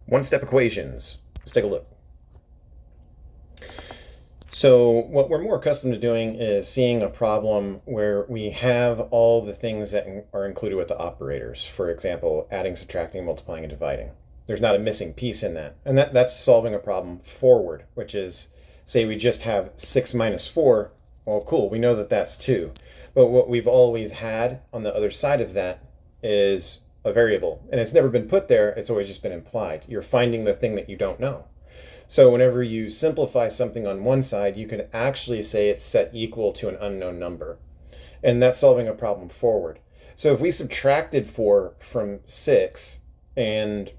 One-step equations. Let's take a look. So what we're more accustomed to doing is seeing a problem where we have all the things that are included with the operators. For example, adding, subtracting, multiplying, and dividing. There's not a missing piece in that. And that's solving a problem forward, which is, say we just have 6 minus 4. Well, cool, we know that that's 2. But what we've always had on the other side of that is a variable. And it's never been put there, it's always just been implied. You're finding the thing that you don't know. So whenever you simplify something on one side, you can actually say it's set equal to an unknown number. And that's solving a problem forward. So if we subtracted 4 from 6 and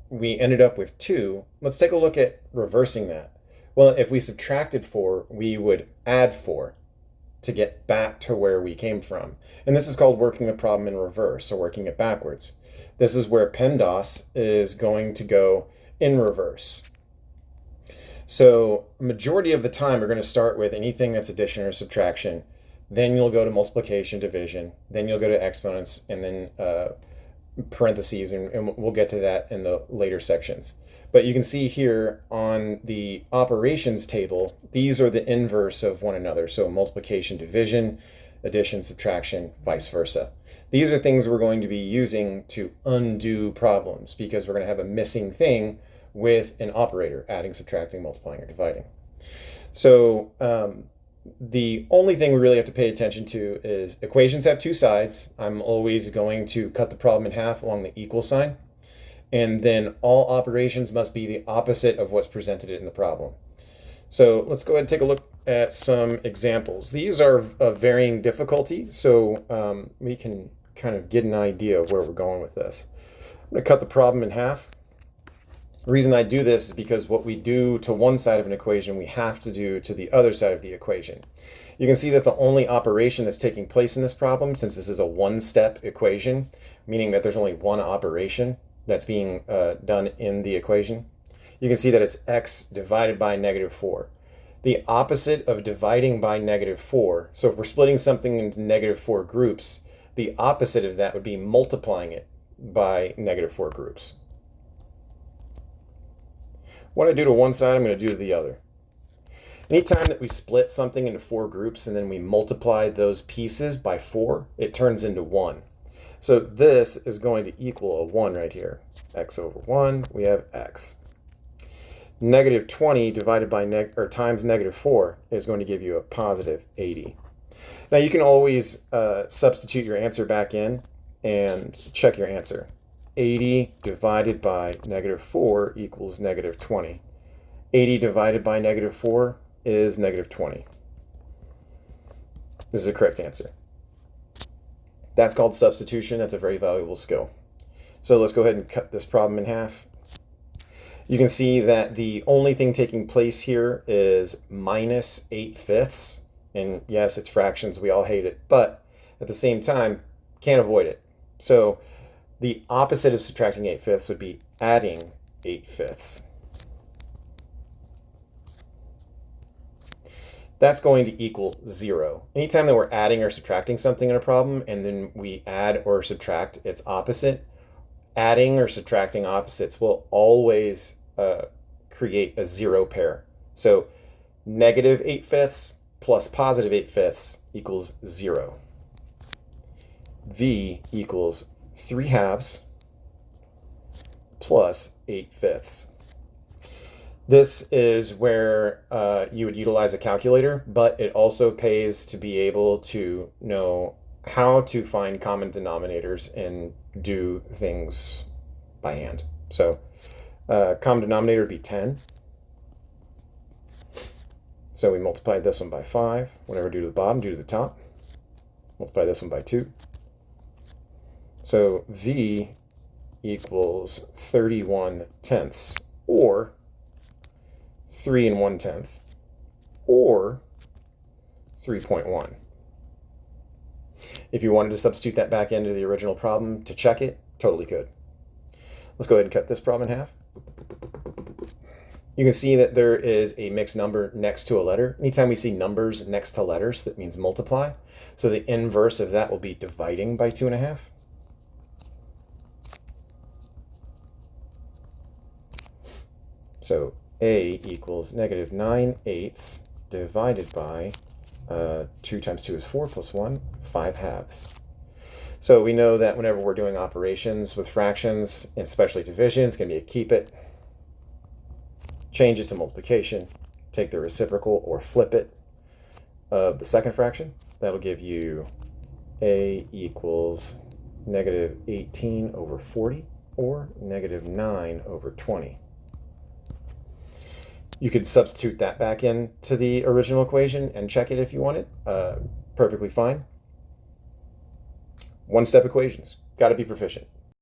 we ended up with 2, let's take a look at reversing that. Well, if we subtracted 4, we would add 4 to get back to where we came from. And this is called working the problem in reverse, or working it backwards. This is where PEMDAS is going to go in reverse. So majority of the time, we're going to start with anything that's addition or subtraction. Then you'll go to multiplication, division. Then you'll go to exponents, and then parentheses, and we'll get to that in the later sections. But you can see here on the operations table, these are the inverse of one another. So multiplication, division, addition, subtraction, vice versa. These are things we're going to be using to undo problems because we're going to have a missing thing with an operator, adding, subtracting, multiplying, or dividing. So the only thing we really have to pay attention to is equations have two sides. I'm always going to cut the problem in half along the equal sign. And then all operations must be the opposite of what's presented in the problem. So let's go ahead and take a look at some examples. These are of varying difficulty, so we can kind of get an idea of where we're going with this. I'm going to cut the problem in half. The reason I do this is because what we do to one side of an equation, we have to do to the other side of the equation. You can see that the only operation that's taking place in this problem, since this is a one-step equation, meaning that there's only one operation that's being done in the equation, you can see that it's x divided by -4. The opposite of dividing by -4, so if we're splitting something into -4 groups, the opposite of that would be multiplying it by -4 groups. What I do to one side, I'm going to do to the other. Anytime that we split something into 4 groups and then we multiply those pieces by 4, it turns into 1. So this is going to equal a 1 right here. X over 1, we have x. -20 divided by times -4 is going to give you a positive 80. Now you can always substitute your answer back in and check your answer. 80 divided by -4 equals -20. 80 divided by -4 is -20. This is the correct answer. That's called substitution. That's a very valuable skill. So let's go ahead and cut this problem in half. You can see that the only thing taking place here is -8/5. And yes, it's fractions. We all hate it. But at the same time, can't avoid it. So the opposite of subtracting 8/5 would be adding 8/5. That's going to equal 0. Anytime that we're adding or subtracting something in a problem and then we add or subtract its opposite, adding or subtracting opposites will always create a 0 pair. So -8/5 plus positive 8/5 equals 0. V equals 3/2 plus 8/5. This is where you would utilize a calculator, but it also pays to be able to know how to find common denominators and do things by hand. So common denominator would be 10. So we multiply this one by 5. Whatever do to the bottom, do to the top. Multiply this one by 2. So V equals 31/10, or 3 1/10, or 3.1. If you wanted to substitute that back into the original problem to check it, totally could. Let's go ahead and cut this problem in half. You can see that there is a mixed number next to a letter. Anytime we see numbers next to letters, that means multiply. So the inverse of that will be dividing by 2.5. So A equals negative 9/8 divided by 2 times 2 is 4 plus 1, 5/2. So we know that whenever we're doing operations with fractions, especially division, it's going to be a keep it, change it to multiplication, take the reciprocal or flip it of the second fraction. That'll give you A equals negative 18 over 40 or negative 9 over 20. You could substitute that back into the original equation and check it if you want it. Perfectly fine. One-step equations. Got to be proficient.